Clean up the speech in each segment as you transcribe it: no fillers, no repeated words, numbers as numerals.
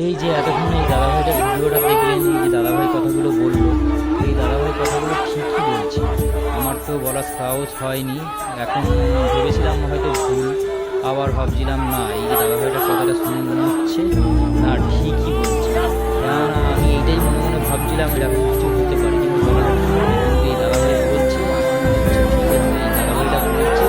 এই যে এতক্ষণ এই দাদাভাইটার ভিডিওটা দেখলেন, এই যে দাদাভাই কথাগুলো বললো, এই দাদাভাই কথাগুলো ঠিকই বলছে। আমার তো বলার সাহস হয়নি। এখন ভেবেছিলাম হয়তো ভুল, আবার ভাবছিলাম না, এই যে দাদাভাইটার কথাটা শুনে মনে হচ্ছে না ঠিকই বলছে। কেননা আমি এইটাই মনে মনে ভাবছিলাম এরকম কিছু হতে পারে, কিন্তু কথাটা ঠিক হয়নি। কিন্তু এই দাদাভাই বলছে, আমার মনে হচ্ছে ঠিক আছে, এই দাদাভাইটা বলছে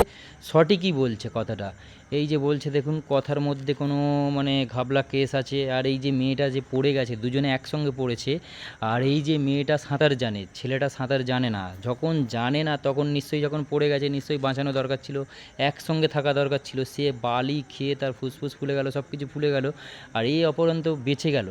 সঠিকই বলছে কথাটা। এই যে বলছে দেখুন, কথার মধ্যে কোনো মানে ঘাবলা কেস আছে। আর এই যে মেয়েটা যে পড়ে গেছে, দুজনে একসঙ্গে পড়েছে। আর এই যে মেয়েটা সাঁতার জানে, ছেলেটা সাঁতার জানে না। যখন জানে না তখন নিশ্চয়ই, যখন পড়ে গেছে নিশ্চয়ই বাঁচানো দরকার ছিল, একসঙ্গে থাকা দরকার ছিল। সে বালি খেয়ে তার ফুসফুস ফুলে গেল, সব কিছু ফুলে গেল, আর এই অপরন্ত বেঁচে গেল।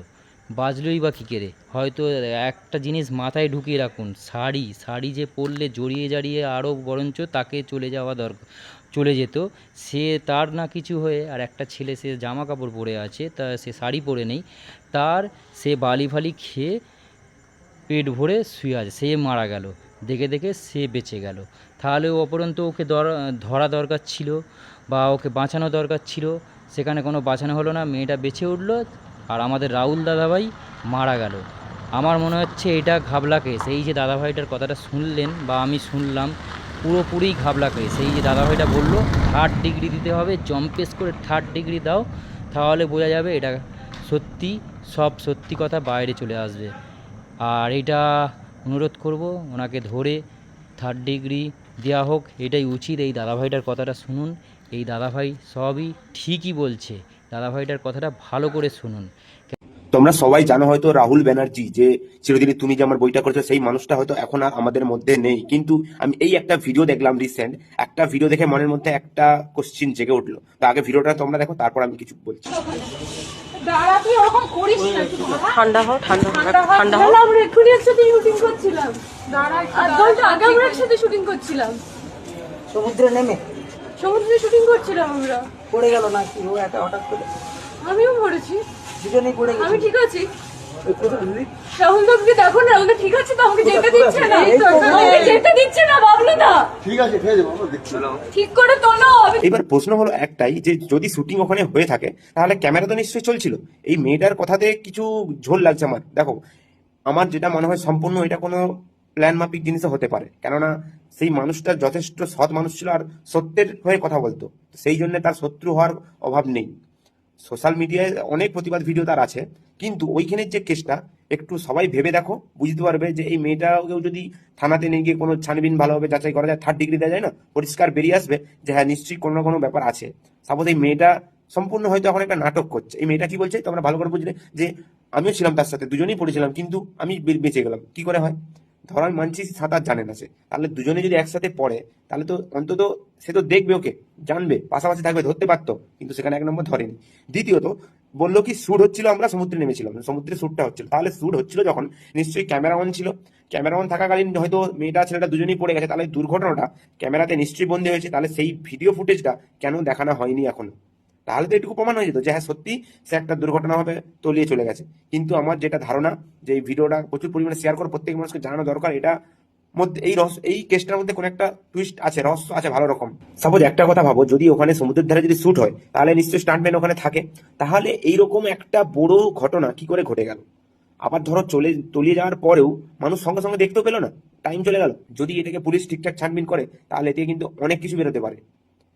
বাঁচলই বা কী করে? হয়তো একটা জিনিস মাথায় ঢুকিয়ে রাখুন, শাড়ি শাড়ি যে পরলে জড়িয়ে জাড়িয়ে আরও বরঞ্চ তাকে চলে যাওয়া দরকার, চলে যেত। সে তার না কিছু হয়ে, আর একটা ছেলে সে জামা কাপড় পরে আছে, তা সে শাড়ি পরে নেই, তার সে বালি ফালি খেয়ে পেট ভরে শুয়ে আছে, সে মারা গেল। দেখে দেখে সে বেঁচে গেল। তাহলে অপরন্ত ওকে ধরা দরকার ছিল, বা ওকে বাঁচানো দরকার ছিল। সেখানে কোনো বাঁচানো হলো না, মেয়েটা বেঁচে উঠলো, আর আমাদের রাহুল দাদাভাই মারা গেল। আমার মনে হচ্ছে এটা ঘাবলা কেস। এই যে দাদাভাইটার কথাটা শুনলেন বা আমি শুনলাম, পুরোপুরি ঘাবলা কেস। এই যে দাদাভাইটা বলল 3rd ডিগ্রি দিতে হবে, জম্পেস করে 3rd ডিগ্রি দাও, তাহলে বোঝা যাবে এটা সত্যি, সব সত্যি কথা বাইরে চলে আসবে। আর এটা অনুরোধ করব ওনাকে ধরে 3rd ডিগ্রি দেওয়া হোক, এটাই উচিত। এই দাদাভাইটার কথাটা শুনুন, এই দাদাভাই সবই ঠিকই বলছে, দাদাভাইটার কথাটা ভালো করে শুনুন। তোমরা সবাই জানো হয়তো রাহুল ব্যানার্জি, যে চিরদিনই তুমি যে আমার বইটা করেছো, সেই মানুষটা হয়তো এখন আর আমাদের মধ্যে নেই। কিন্তু আমি এই একটা ভিডিও দেখলাম, রিসেন্ট একটা ভিডিও দেখে মনের মধ্যে একটা কোশ্চিন জেগে উঠলো। তো আগে ভিডিওটা তোমরা দেখো, তারপর আমি কিছু বলছি। দাঁড়া, তুই ওরকম করিস না, একটু ঠান্ডা হও, ঠান্ডা ঠান্ডা হও। আমরা এক্ষুনি একসাথে শুটিং করছিলাম। দাঁড়া, আধ ঘন্টা আগে আমরা একসাথে শুটিং করছিলাম, সমুদ্রে নেমে সমুদ্রে শুটিং করছিলাম আমরা। পড়ে গেল না কি ও একা হঠাৎ করে? আমিও মরেছি, দুজনেই পড়ে আমি গেছি। ঠিক আছি। রাহুল দাকে দেখো না, রাহুল ঠিক আছে তো? আমাকে যেতে দিচ্ছে না, আমাকে যেতে দিচ্ছে না বাবলু দা। ঠিক আছে, ঠিক আছে বাবা, দেখছি। ঠিক করে তোলো। এবার প্রশ্ন হলো একটাই, যে যদি শুটিং ওখানে হয়ে থাকে তাহলে ক্যামেরা তো নিশ্চয়ই চলছিল। এই মেয়েটার কথাতে কিছু ঝোল লাগছে আমার। দেখো, আমার যেটা মনে হয় সম্পূর্ণ এটা কোনো প্ল্যান মাফিক জিনিসও হতে পারে। কেননা সেই মানুষটা যথেষ্ট সৎ মানুষ ছিল, আর সত্যের হয়ে কথা বলতো। সেই জন্য তার শত্রু হওয়ার অভাব নেই। সোশ্যাল মিডিয়ায় অনেক প্রতিবাদ ভিডিও তার আছে, কিন্তু ওইখানের যে কেসটা একটু সবাই ভেবে দেখো, বুঝতে পারবে যে এই মেয়েটাকেও যদি থানাতে নিয়ে গিয়ে কোনো ছানবিন ভালোভাবে যাচাই করা যায়, 3rd ডিগ্রি দেওয়া যায় না, পরিষ্কার বেরিয়ে আসবে যে হ্যাঁ নিশ্চয়ই কোনো না কোনো ব্যাপার আছে। সাপোজ এই মেয়েটা সম্পূর্ণ হয়তো এখন একটা নাটক করছে। এই মেয়েটা কি বলছে তোমরা ভালো করে বুঝলে, যে আমিও ছিলাম তার সাথে, দুজনেই পড়েছিলাম, কিন্তু আমি বেঁচে গেলাম। কি করে হয়? ধরার মানছি সাঁতার জানে না সে, তাহলে দুজনে যদি একসাথে পড়ে, তাহলে তো অন্তত সে তো দেখবে, ওকে জানবে, পাশাপাশি থাকবে, ধরতে পারতো, কিন্তু সেখানে 1 নম্বর ধরেনি। দ্বিতীয়ত বললো কি শ্যুট হচ্ছিল, আমরা সমুদ্রে নেমেছিলাম, সমুদ্রে শ্যুটটা হচ্ছিল। তাহলে শ্যুট হচ্ছিল যখন, নিশ্চয়ই ক্যামেরা অন ছিল। ক্যামেরা অন থাকাকালীন হয়তো মেয়েটা ছেলেটা দুজনেই পড়ে গেছে, তাহলে দুর্ঘটনাটা ক্যামেরাতে নিশ্চয়ই বন্দী হয়েছে। তাহলে সেই ভিডিও ফুটেজটা কেন দেখানো হয়নি এখনো? তাহলে তো এটুকু প্রমাণ হয়ে যেত যে হ্যাঁ সত্যি সে একটা দুর্ঘটনা হবে, তলিয়ে চলে গেছে। কিন্তু আমার যেটা ধারণা, যে এই ভিডিওটা প্রচুর পরিমাণে শেয়ার করে প্রত্যেক মানুষকে জানানো দরকার। এটা মধ্যে এই এই কেসটার মধ্যে কোনো একটা টুইস্ট আছে, রহস্য আছে ভালো রকম। সাপোজ একটা কথা ভাবো, যদি ওখানে সমুদ্রের ধারে যদি শুট হয়, তাহলে নিশ্চয়ই স্টান্টম্যান ওখানে থাকে। তাহলে এইরকম একটা বড় ঘটনা কি করে ঘটে গেল? আবার ধরো তলিয়ে যাওয়ার পরেও মানুষ সঙ্গে সঙ্গে দেখতেও পেলো না, টাইম চলে গেল। যদি এটাকে পুলিশ ঠিকঠাক ছানবিন করে, তাহলে এতে কিন্তু অনেক কিছু বেরোতে পারে।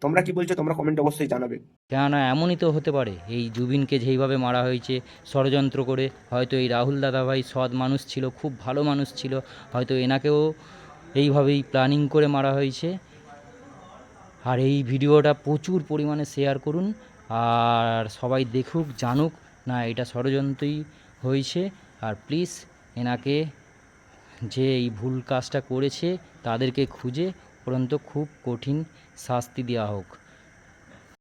তোমরা কি বলছো? তোমরা কমেন্ট অবশ্যই জানাবে। কেননা এমনই তো হতে পারে, এই জুবিনকে যেইভাবে মারা হয়েছে ষড়যন্ত্র করে, হয়তো এই রাহুল দাদাভাই সৎ মানুষ ছিল, খুব ভালো মানুষ ছিল, হয়তো এনাকেও এইভাবেই প্ল্যানিং করে মারা হয়েছে। আর এই ভিডিওটা প্রচুর পরিমাণে শেয়ার করুন, আর সবাই দেখুক, জানুক না এটা ষড়যন্ত্রই হয়েছে। আর প্লিজ এনাকে, যে এই ভুল কাজটা করেছে তাদেরকে খুঁজে উপরন্ত খুব কঠিন শাস্তি দেওয়া হোক।